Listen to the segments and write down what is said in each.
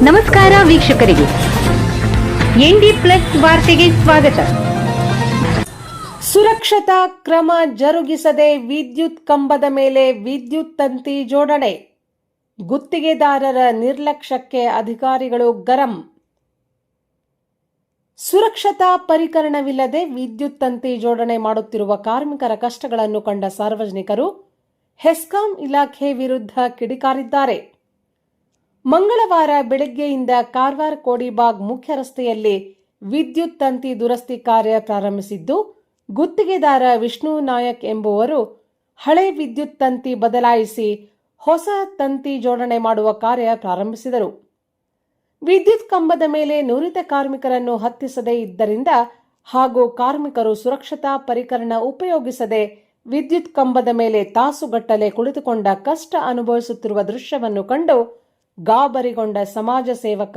ನಮಸ್ಕಾರ ವೀಕ್ಷಕರಿಗೆ, ND plus ವಾರ್ತೆಗೆ ಸ್ವಾಗತ. ಸುರಕ್ಷತಾ ಕ್ರಮ ಜರುಗಿಸದೆ ವಿದ್ಯುತ್ ಕಂಬದ ಮೇಲೆ ವಿದ್ಯುತ್ ತಂತಿ ಜೋಡಣೆ, ಗುತ್ತಿಗೆದಾರರ ನಿರ್ಲಕ್ಷ್ಯಕ್ಕೆ ಅಧಿಕಾರಿಗಳು ಗರಂ. ಸುರಕ್ಷತಾ ಪರಿಕರಣವಿಲ್ಲದೆ ವಿದ್ಯುತ್ ತಂತಿ ಜೋಡಣೆ ಮಾಡುತ್ತಿರುವ ಕಾರ್ಮಿಕರ ಕಷ್ಟಗಳನ್ನು ಕಂಡ ಸಾರ್ವಜನಿಕರು ಹೆಸ್ಕಾಂ ಇಲಾಖೆ ವಿರುದ್ಧ ಕಿಡಿಕಾರಿದ್ದಾರೆ. ಮಂಗಳವಾರ ಬೆಳಗ್ಗೆಯಿಂದ ಕಾರವಾರ ಕೋಡಿಬಾಗ್ ಮುಖ್ಯ ರಸ್ತೆಯಲ್ಲಿ ವಿದ್ಯುತ್ ತಂತಿ ದುರಸ್ತಿ ಕಾರ್ಯ ಪ್ರಾರಂಭಿಸಿದ್ದು, ಗುತ್ತಿಗೆದಾರ ವಿಷ್ಣು ನಾಯಕ್ ಎಂಬುವರು ಹಳೆ ವಿದ್ಯುತ್ ತಂತಿ ಬದಲಾಯಿಸಿ ಹೊಸ ತಂತಿ ಜೋಡಣೆ ಮಾಡುವ ಕಾರ್ಯ ಪ್ರಾರಂಭಿಸಿದರು. ವಿದ್ಯುತ್ ಕಂಬದ ಮೇಲೆ ನುರಿತ ಕಾರ್ಮಿಕರನ್ನು ಹತ್ತಿಸದೇ ಇದ್ದರಿಂದ ಹಾಗೂ ಕಾರ್ಮಿಕರು ಸುರಕ್ಷತಾ ಪರಿಕರಣ ಉಪಯೋಗಿಸದೆ ವಿದ್ಯುತ್ ಕಂಬದ ಮೇಲೆ ತಾಸುಗಟ್ಟಲೆ ಕುಳಿತುಕೊಂಡ ಕಷ್ಟ ಅನುಭವಿಸುತ್ತಿರುವ ದೃಶ್ಯವನ್ನು ಕಂಡು ಗಾಬರಿಗೊಂಡ ಸಮಾಜ ಸೇವಕ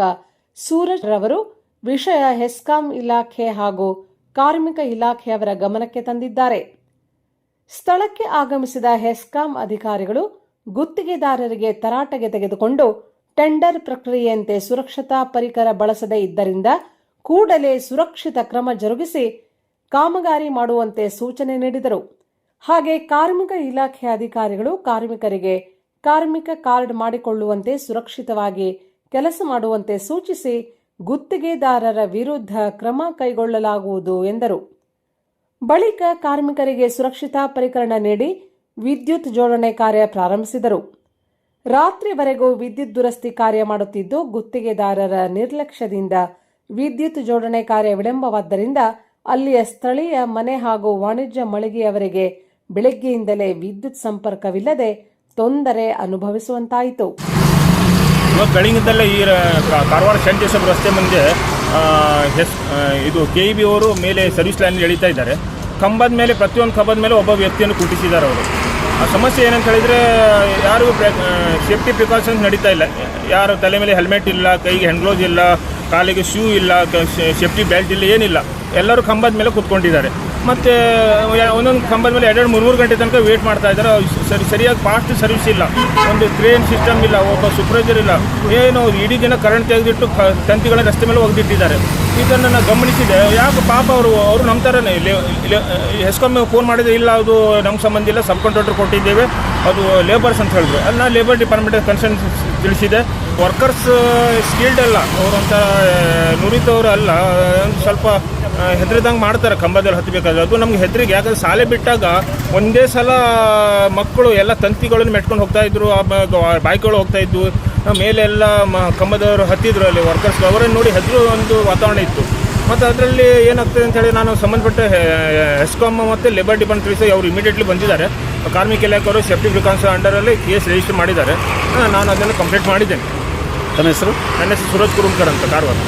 ಸೂರಜ್ ರವರು ವಿಷಯ ಹೆಸ್ಕಾಂ ಇಲಾಖೆ ಹಾಗೂ ಕಾರ್ಮಿಕ ಇಲಾಖೆಯವರ ಗಮನಕ್ಕೆ ತಂದಿದ್ದಾರೆ. ಸ್ಥಳಕ್ಕೆ ಆಗಮಿಸಿದ ಹೆಸ್ಕಾಂ ಅಧಿಕಾರಿಗಳು ಗುತ್ತಿಗೆದಾರರಿಗೆ ತರಾಟೆಗೆ ತೆಗೆದುಕೊಂಡು ಟೆಂಡರ್ ಪ್ರಕ್ರಿಯೆಯಂತೆ ಸುರಕ್ಷತಾ ಪರಿಕರ ಬಳಸದೇ ಇದ್ದರಿಂದ ಕೂಡಲೇ ಸುರಕ್ಷಿತ ಕ್ರಮ ಜರುಗಿಸಿ ಕಾಮಗಾರಿ ಮಾಡುವಂತೆ ಸೂಚನೆ ನೀಡಿದರು. ಹಾಗೆ ಕಾರ್ಮಿಕ ಇಲಾಖೆ ಅಧಿಕಾರಿಗಳು ಕಾರ್ಮಿಕರಿಗೆ ಕಾರ್ಮಿಕ ಕಾರ್ಡ್ ಮಾಡಿಕೊಳ್ಳುವಂತೆ ಸುರಕ್ಷಿತವಾಗಿ ಕೆಲಸ ಮಾಡುವಂತೆ ಸೂಚಿಸಿ ಗುತ್ತಿಗೆದಾರರ ವಿರುದ್ಧ ಕ್ರಮ ಕೈಗೊಳ್ಳಲಾಗುವುದು ಎಂದರು. ಬಳಿಕ ಕಾರ್ಮಿಕರಿಗೆ ಸುರಕ್ಷತಾ ಪರಿಕರ ನೀಡಿ ವಿದ್ಯುತ್ ಜೋಡಣೆ ಕಾರ್ಯ ಪ್ರಾರಂಭಿಸಿದರು. ರಾತ್ರಿವರೆಗೂ ವಿದ್ಯುತ್ ದುರಸ್ತಿ ಕಾರ್ಯ ಮಾಡುತ್ತಿದ್ದು, ಗುತ್ತಿಗೆದಾರರ ನಿರ್ಲಕ್ಷ್ಯದಿಂದ ವಿದ್ಯುತ್ ಜೋಡಣೆ ಕಾರ್ಯ ವಿಳಂಬವಾದ್ದರಿಂದ ಅಲ್ಲಿಯ ಸ್ಥಳೀಯ ಮನೆ ಹಾಗೂ ವಾಣಿಜ್ಯ ಮಳಿಗೆಯವರಿಗೆ ಬೆಳಗ್ಗೆಯಿಂದಲೇ ವಿದ್ಯುತ್ ಸಂಪರ್ಕವಿಲ್ಲದೆ ತೊಂದರೆ ಅನುಭವಿಸುವಂತಾಯಿತು. ಬೆಳಗಿಂದಲೇ ಈ ಕಾರವಾರ ಸೆಂಟ್ ಜೋಸೆಫ್ ರಸ್ತೆ ಮುಂದೆ ಇದು KEB ಅವರು ಮೇಲೆ ಸರ್ವಿಸ್ ಲೈನ್ ಎಳಿತಾ ಇದ್ದಾರೆ. ಕಂಬದ ಮೇಲೆ ಪ್ರತಿಯೊಂದು ಕಂಬದ ಮೇಲೆ ಒಬ್ಬ ವ್ಯಕ್ತಿಯನ್ನು ಕುಟ್ಟಿಸಿದ್ದಾರೆ ಅವರು. ಆ ಸಮಸ್ಯೆ ಏನಂತ ಹೇಳಿದರೆ, ಯಾರು ಸೇಫ್ಟಿ ಪ್ರಿಕಾಷನ್ಸ್ ನಡೀತಾ ಇಲ್ಲ. ಯಾರು ತಲೆ ಮೇಲೆ ಹೆಲ್ಮೆಟ್ ಇಲ್ಲ, ಕೈಗೆ ಹ್ಯಾಂಡ್ ಗ್ಲೌಸ್ ಇಲ್ಲ, ಕಾಲಿಗೆ ಶೂ ಇಲ್ಲ, ಸೇಫ್ಟಿ ಬೆಲ್ಟ್ ಇಲ್ಲ, ಏನಿಲ್ಲ. ಎಲ್ಲರೂ ಕಂಬದ ಮೇಲೆ ಕೂತ್ಕೊಂಡಿದ್ದಾರೆ. ಮತ್ತು ಒಂದೊಂದು ಕಂಬದ ಮೇಲೆ 2-3 ಗಂಟೆ ತನಕ ವೇಟ್ ಮಾಡ್ತಾ ಇದ್ದಾರೆ. ಸರಿಯಾಗಿ ಫಾಸ್ಟ್ ಸರ್ವಿಸ್ ಇಲ್ಲ, ಒಂದು ಕ್ರೇನ್ ಸಿಸ್ಟಮ್ ಇಲ್ಲ, ಒಬ್ಬ ಸೂಪರ್ವೈಸರ್ ಇಲ್ಲ, ಏನು ಇಡೀ ದಿನ ಕರೆಂಟ್ ತೆಗೆದಿಟ್ಟು ತಂತಿಗಳ ರಸ್ತೆ ಮೇಲೆ ಒಗೆದಿಟ್ಟಿದ್ದಾರೆ. ಇದನ್ನು ನಾನು ಗಮನಿಸಿದೆ. ಯಾಕೆ ಪಾಪ ಅವರು ನಮ್ಮ ಥರನೇ ಹೆಸ್ಕಾಂ ಫೋನ್ ಮಾಡಿದರೆ ಇಲ್ಲ, ಅದು ನಮ್ಗೆ ಸಂಬಂಧ ಇಲ್ಲ, ಸಬ್ ಕಾಂಟ್ರಾಕ್ಟರ್ ಕೊಟ್ಟಿದ್ದೇವೆ, ಅದು ಲೇಬರ್ಸ್ ಅಂತ ಹೇಳಿದ್ರು. ಅಲ್ಲಿ ನಾನು ಲೇಬರ್ ಡಿಪಾರ್ಟ್ಮೆಂಟ್ ಕನ್ಸರ್ನ್ ತಿಳಿಸಿದೆ. ವರ್ಕರ್ಸ್ ಸ್ಕಿಲ್ಡ್ ಅಲ್ಲ, ಅವರಂಥ ನುರಿತವರು ಅಲ್ಲ, ಸ್ವಲ್ಪ ಹೆದರಿದಂಗೆ ಮಾಡ್ತಾರೆ ಕಂಬದಲ್ಲಿ ಹತ್ತಬೇಕಾದ್ರೆ. ಅದು ನಮ್ಗೆ ಹೆದರಿಗೆ, ಯಾಕಂದರೆ ಶಾಲೆ ಬಿಟ್ಟಾಗ ಒಂದೇ ಸಲ ಮಕ್ಕಳು ಎಲ್ಲ ತಂತಿಗಳನ್ನು ಮೆಟ್ಕೊಂಡು ಹೋಗ್ತಾಯಿದ್ರು, ಬೈಕ್ಗಳು ಹೋಗ್ತಾಯಿದ್ವು, ಮೇಲೆ ಎಲ್ಲ ಕಂಬದವರು ಹತ್ತಿದ್ರು. ಅಲ್ಲಿ ವರ್ಕರ್ಸ್ ಅವರನ್ನು ನೋಡಿ ಹೆದರು ಒಂದು ವಾತಾವರಣ ಇತ್ತು. ಮತ್ತು ಅದರಲ್ಲಿ ಏನಾಗ್ತದೆ ಅಂತೇಳಿ ನಾನು ಸಂಬಂಧಪಟ್ಟ ಹೆಸ್ಕಾಂ ಮತ್ತು ಲೇಬರ್ ಡಿಪಾರ್ಟ್ಮೆಂಟ್ ತಿಳಿಸಿ ಅವರು ಇಮಿಡಿಯೇಟ್ಲಿ ಬಂದಿದ್ದಾರೆ. ಕಾರ್ಮಿಕ ಇಲಾಖೆಯವರು ಸೇಫ್ಟಿ ಪ್ರಿಕಾಷನ್ ಅಂಡರಲ್ಲಿ ಕೇಸ್ ರಿಜಿಸ್ಟರ್ ಮಾಡಿದ್ದಾರೆ. ನಾನು ಅದನ್ನು ಕಂಪ್ಲೇಂಟ್ ಮಾಡಿದ್ದೇನೆ. ತನ್ನ ಹೆಸರು? ನನ್ನ ಹೆಸರು ಸುರಜ್ ಕುರುಂಕರ್ ಅಂತ, ಕಾರವಾರ.